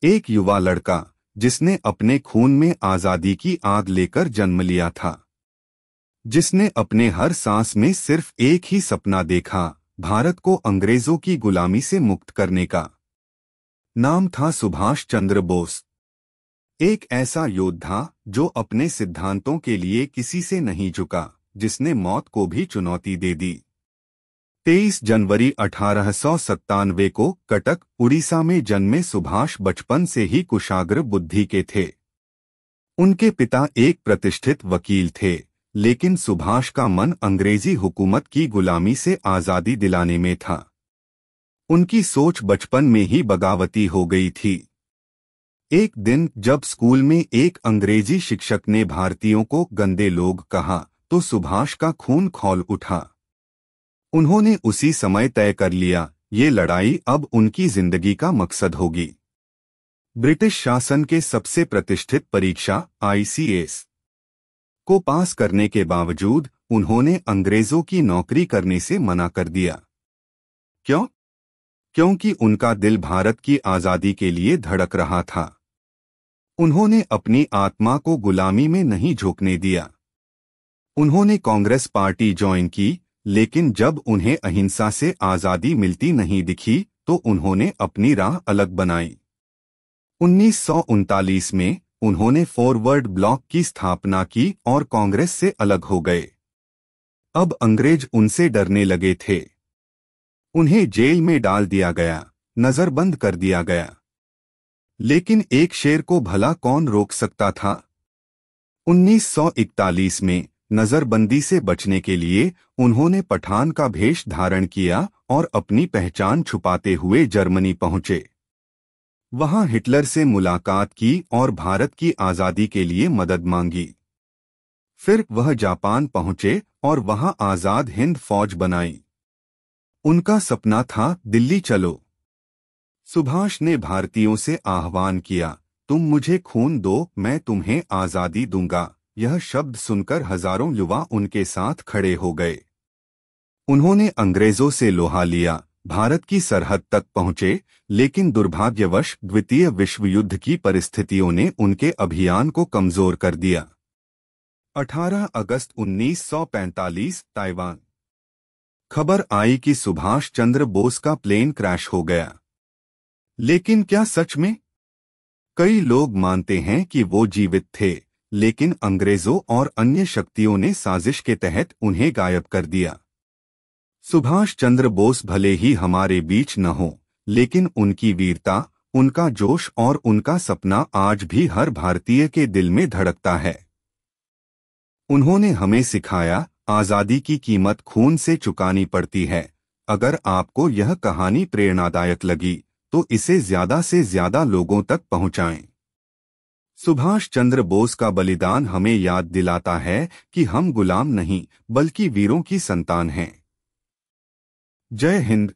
एक युवा लड़का जिसने अपने खून में आजादी की आग लेकर जन्म लिया था, जिसने अपने हर सांस में सिर्फ एक ही सपना देखा, भारत को अंग्रेजों की गुलामी से मुक्त करने का। नाम था सुभाष चंद्र बोस। एक ऐसा योद्धा जो अपने सिद्धांतों के लिए किसी से नहीं झुका, जिसने मौत को भी चुनौती दे दी। 23 जनवरी 1897 को कटक, उड़ीसा में जन्मे सुभाष बचपन से ही कुशाग्र बुद्धि के थे। उनके पिता एक प्रतिष्ठित वकील थे, लेकिन सुभाष का मन अंग्रेजी हुकूमत की गुलामी से आजादी दिलाने में था। उनकी सोच बचपन में ही बगावती हो गई थी। एक दिन जब स्कूल में एक अंग्रेजी शिक्षक ने भारतीयों को गंदे लोग कहा, तो सुभाष का खून खौल उठा। उन्होंने उसी समय तय कर लिया, ये लड़ाई अब उनकी जिंदगी का मकसद होगी। ब्रिटिश शासन के सबसे प्रतिष्ठित परीक्षा ICS को पास करने के बावजूद उन्होंने अंग्रेजों की नौकरी करने से मना कर दिया। क्यों? क्योंकि उनका दिल भारत की आजादी के लिए धड़क रहा था। उन्होंने अपनी आत्मा को गुलामी में नहीं झोंकने दिया। उन्होंने कांग्रेस पार्टी ज्वाइन की, लेकिन जब उन्हें अहिंसा से आजादी मिलती नहीं दिखी तो उन्होंने अपनी राह अलग बनाई। 1939 में उन्होंने फॉरवर्ड ब्लॉक की स्थापना की और कांग्रेस से अलग हो गए। अब अंग्रेज उनसे डरने लगे थे। उन्हें जेल में डाल दिया गया, नजरबंद कर दिया गया। लेकिन एक शेर को भला कौन रोक सकता था? 1941 में नजरबंदी से बचने के लिए उन्होंने पठान का भेष धारण किया और अपनी पहचान छुपाते हुए जर्मनी पहुंचे। वहां हिटलर से मुलाकात की और भारत की आजादी के लिए मदद मांगी। फिर वह जापान पहुंचे और वहां आजाद हिंद फौज बनाई। उनका सपना था दिल्ली चलो। सुभाष ने भारतीयों से आह्वान किया, तुम मुझे खून दो, मैं तुम्हें आजादी दूंगा। यह शब्द सुनकर हजारों युवा उनके साथ खड़े हो गए। उन्होंने अंग्रेजों से लोहा लिया, भारत की सरहद तक पहुंचे, लेकिन दुर्भाग्यवश द्वितीय विश्व युद्ध की परिस्थितियों ने उनके अभियान को कमजोर कर दिया। 18 अगस्त 1945 ताइवान। खबर आई कि सुभाष चंद्र बोस का प्लेन क्रैश हो गया। लेकिन क्या सच में? कई लोग मानते हैं कि वो जीवित थे, लेकिन अंग्रेजों और अन्य शक्तियों ने साजिश के तहत उन्हें गायब कर दिया। सुभाष चंद्र बोस भले ही हमारे बीच न हो, लेकिन उनकी वीरता, उनका जोश और उनका सपना आज भी हर भारतीय के दिल में धड़कता है। उन्होंने हमें सिखाया, आजादी की कीमत खून से चुकानी पड़ती है। अगर आपको यह कहानी प्रेरणादायक लगी तो इसे ज्यादा से ज्यादा लोगों तक पहुंचाएं। सुभाष चंद्र बोस का बलिदान हमें याद दिलाता है कि हम गुलाम नहीं, बल्कि वीरों की संतान हैं। जय हिंद।